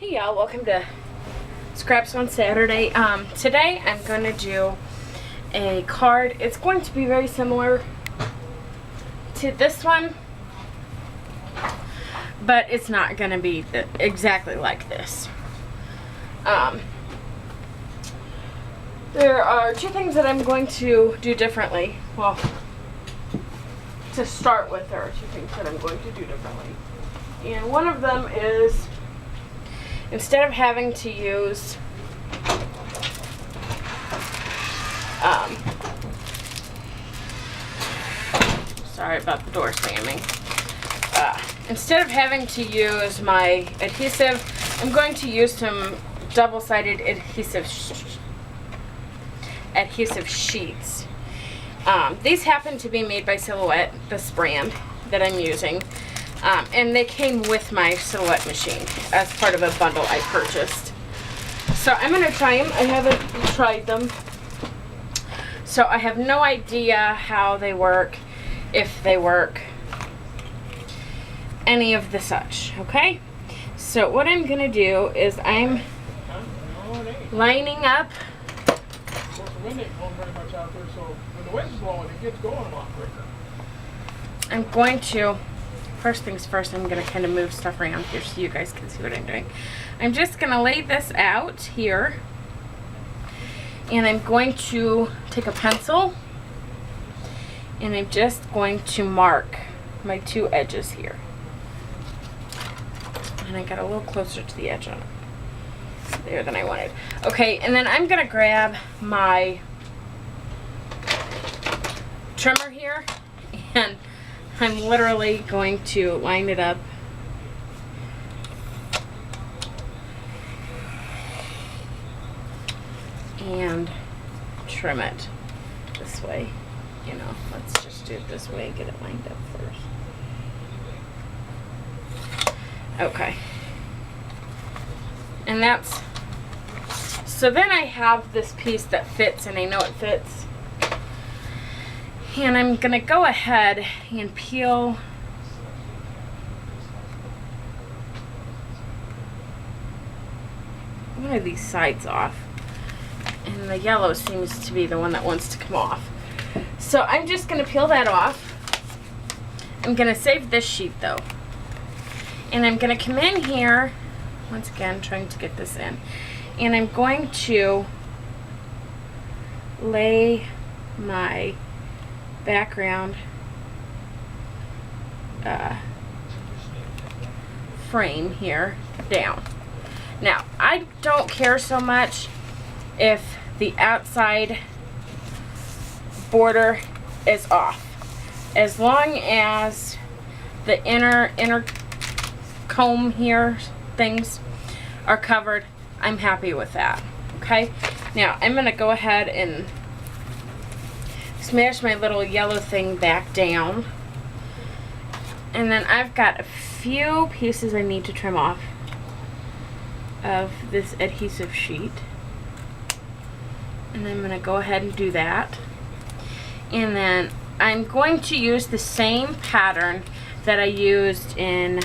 Hey y'all, welcome to Scraps on Saturday. Today I'm going to do a card. It's going to be very similar to this one, but it's not going to be exactly like this. There are two things that I'm going to do differently. Well, to start with, there are two things that I'm going to do differently. And one of them is, instead of having to use sorry about the door slamming. Instead of having to use my adhesive, I'm going to use some double-sided adhesive sheets. These happen to be made by Silhouette, this brand that I'm using. And they came with my Silhouette machine as part of a bundle I purchased. So I'm going to try them. I haven't tried them, so I have no idea how they work, if they work, any of the such. Okay? So what I'm going to do is I'm lining up. I'm going to, first things first, I'm going to kind of move stuff around here so you guys can see what I'm doing. I'm just going to lay this out here, and I'm going to take a pencil, and I'm just going to mark my two edges here. And I got a little closer to the edge on it there than I wanted. Okay, and then I'm going to grab my trimmer here, and I'm literally going to line it up and trim it this way. You know, let's just do it this way and get it lined up first. Okay. And that's, so then I have this piece that fits, and I know it fits. And I'm going to go ahead and peel one of these sides off. And the yellow seems to be the one that wants to come off. So I'm just going to peel that off. I'm going to save this sheet though. And I'm going to come in here, once again trying to get this in. And I'm going to lay my background frame here down. Now, I don't care so much if the outside border is off, as long as the inner comb here things are covered. I'm happy with that. Okay, now I'm gonna go ahead and smash my little yellow thing back down, and then I've got a few pieces I need to trim off of this adhesive sheet, and I'm going to go ahead and do that. And then I'm going to use the same pattern that I used in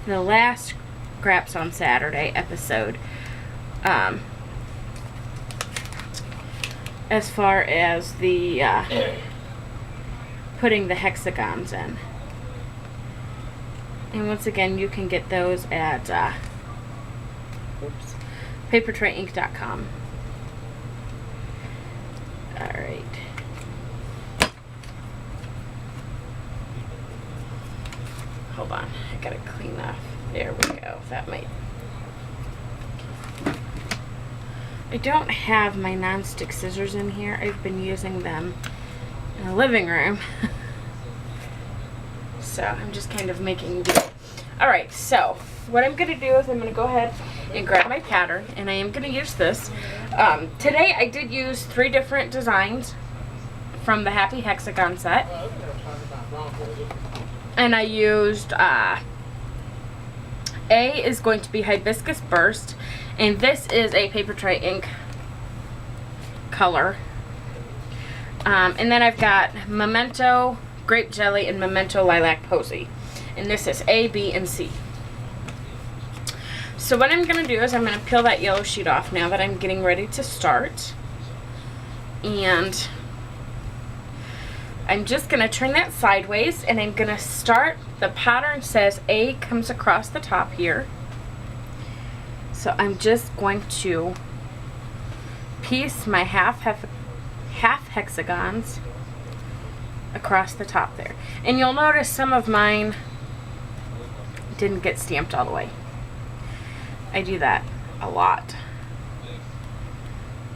the last Scraps on Saturday episode, as far as the putting the hexagons in. And once again, you can get those at papertrayinc.com. Alright. Hold on, I gotta clean off. There we go. That might. I don't have my non-stick scissors in here. I've been using them in the living room. So I'm just kind of making do. Alright, so what I'm going to do is I'm going to go ahead and grab my pattern, and I am going to use this. Today I did use 3 different designs from the Happy Hexagon set. And I used, A is going to be Hibiscus Burst, and this is a Paper Tray Ink color. And then I've got Memento Grape Jelly and Memento Lilac Posy. And this is A, B, and C. So what I'm going to do is I'm going to peel that yellow sheet off now that I'm getting ready to start. And I'm just going to turn that sideways, and I'm going to start. The pattern says A comes across the top here. So I'm just going to piece my half hexagons across the top there. And you'll notice some of mine didn't get stamped all the way. I do that a lot.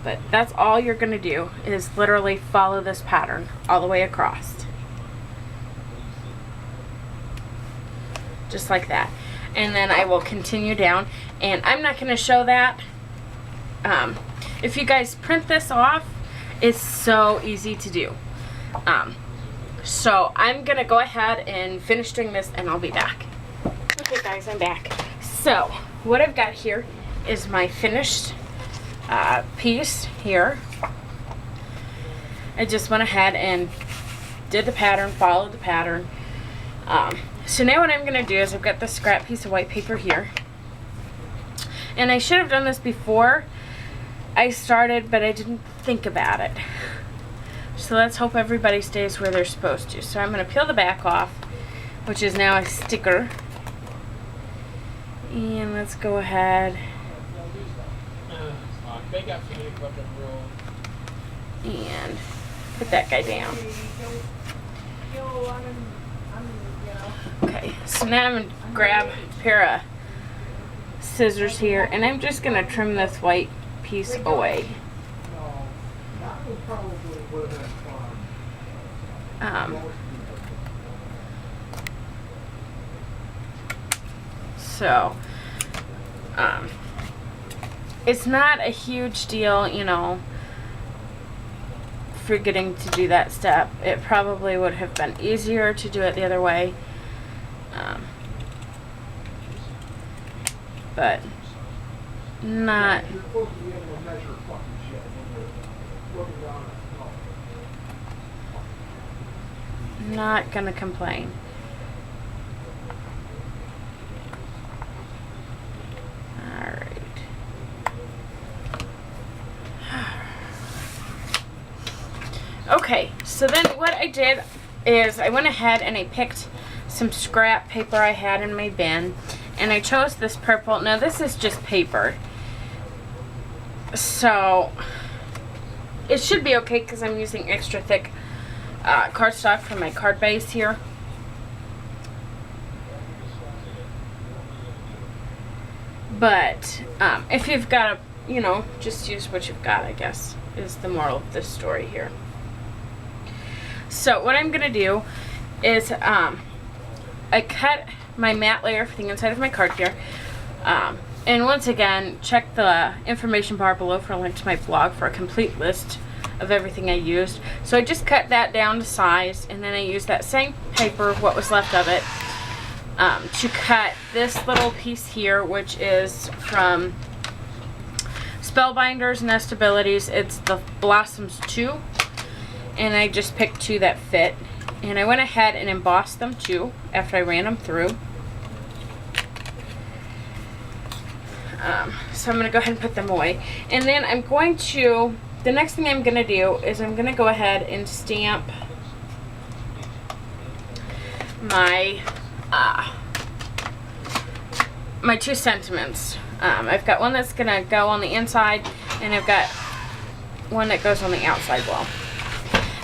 But that's all you're going to do, is literally follow this pattern all the way across. Just like that. And then I will continue down. And I'm not going to show that. If you guys print this off, it's so easy to do. So I'm going to go ahead and finish doing this, and I'll be back. Okay guys, I'm back. So what I've got here is my finished piece here. I just went ahead and did the pattern, followed the pattern. So now what I'm going to do is I've got this scrap piece of white paper here. And I should have done this before I started, but I didn't think about it. So let's hope everybody stays where they're supposed to. So I'm going to peel the back off, which is now a sticker. And let's go ahead and put that guy down. Okay, so now I'm going to grab a pair of scissors here, and I'm just going to trim this white piece away. It's not a huge deal, you know, forgetting to do that step. It probably would have been easier to do it the other way. But not gonna complain. Alright. Okay, so then what I did is I went ahead and I picked some scrap paper I had in my bin, and I chose this purple. Now this is just paper, so it should be okay because I'm using extra thick cardstock for my card base here. But if you've got a, you know, just use what you've got, I guess, is the moral of this story here. So what I'm going to do is I cut my matte layer for the inside of my card here. And once again, check the information bar below for a link to my blog for a complete list of everything I used. So I just cut that down to size, and then I used that same paper, what was left of it, to cut this little piece here, which is from Spellbinders Nestabilities. It's the Blossoms 2, and I just picked 2 that fit. And I went ahead and embossed them too after I ran them through. So I'm going to go ahead and put them away. And then I'm going to, the next thing I'm going to do is I'm going to go ahead and stamp my my 2 sentiments. I've got one that's going to go on the inside, and I've got one that goes on the outside wall.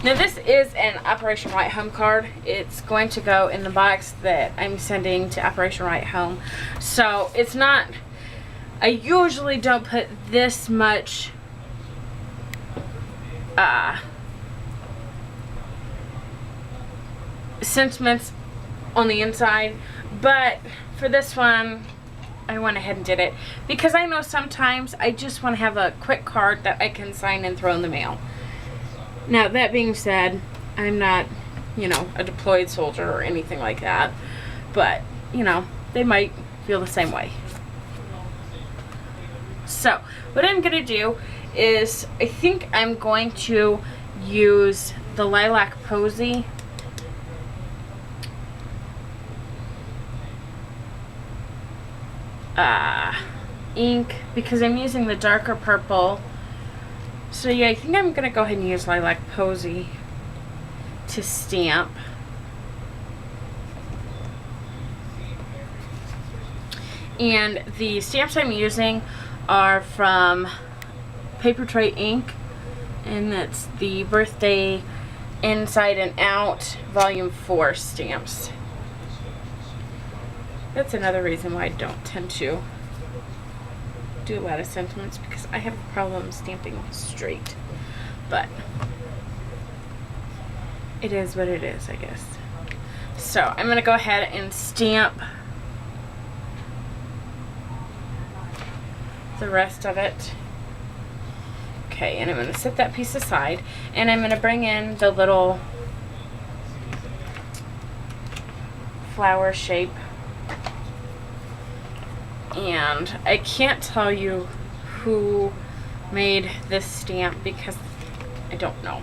Now this is an Operation Right Home card. It's going to go in the box that I'm sending to Operation Right Home. So it's not, I usually don't put this much sentiments on the inside, but for this one I went ahead and did it because I know sometimes I just want to have a quick card that I can sign and throw in the mail. Now, that being said, I'm not, you know, a deployed soldier or anything like that. But, you know, they might feel the same way. So, what I'm going to do is, I think I'm going to use the Lilac Posy. ink because I'm using the darker purple. So yeah, I think I'm gonna go ahead and use Lilac Posy to stamp. And the stamps I'm using are from Paper Tray Ink, and that's the Birthday Inside and Out Volume 4 stamps. That's another reason why I don't tend to do a lot of sentiments, because I have a problem stamping straight. But it is what it is, I guess. So I'm going to go ahead and stamp the rest of it. Okay, and I'm going to set that piece aside, and I'm going to bring in the little flower shape. And I can't tell you who made this stamp because I don't know.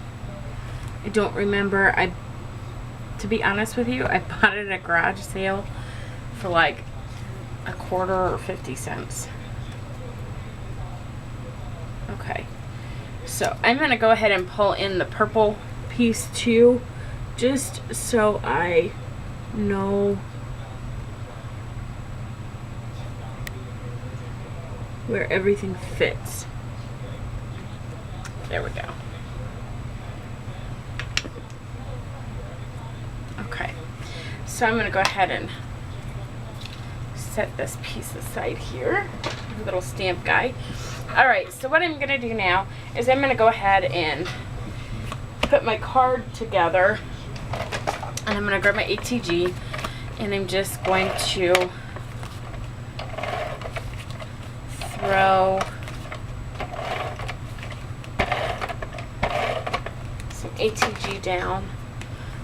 I don't remember. To be honest with you, I bought it at a garage sale for like a quarter or 50 cents. Okay, so I'm gonna go ahead and pull in the purple piece too, just so I know where everything fits. There we go. Okay, so I'm going to go ahead and set this piece aside here, little stamp guy. Alright, so what I'm going to do now is I'm going to go ahead and put my card together, and I'm going to grab my ATG, and I'm just going to throw some ATG down.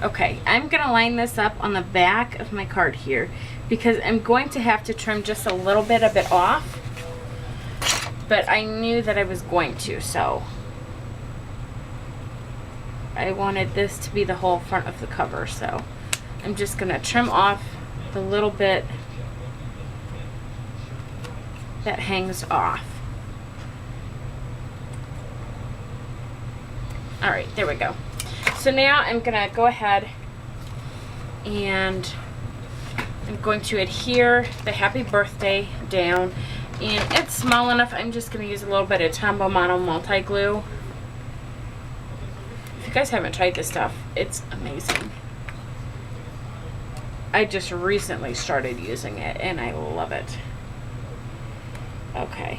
Okay, I'm going to line this up on the back of my card here because I'm going to have to trim just a little bit of it off, but I knew that I was going to, so I wanted this to be the whole front of the cover, so I'm just going to trim off the little bit that hangs off. Alright, there we go. So now I'm going to go ahead and I'm going to adhere the happy birthday down, and it's small enough I'm just going to use a little bit of Tombow Mono multi glue. If you guys haven't tried this stuff, it's amazing. I just recently started using it and I love it. Okay,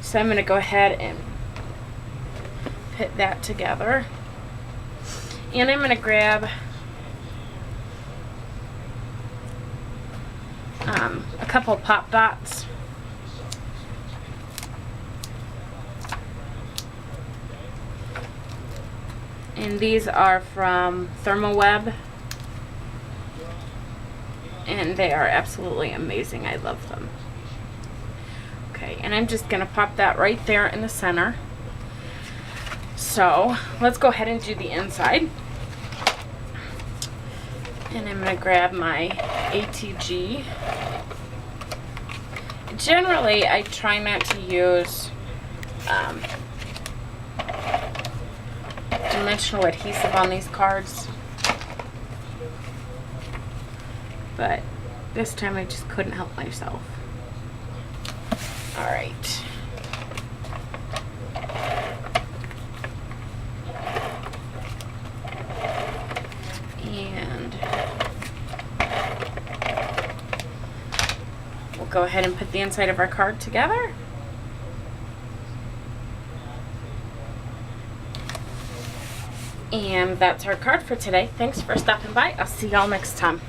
so I'm going to go ahead and put that together, and I'm going to grab a couple pop dots, and these are from Thermoweb, and they are absolutely amazing. I love them. Okay, and I'm just going to pop that right there in the center. So let's go ahead and do the inside. And I'm going to grab my ATG. Generally, I try not to use dimensional adhesive on these cards, but this time I just couldn't help myself. Alright. And we'll go ahead and put the inside of our card together. And that's our card for today. Thanks for stopping by. I'll see y'all next time.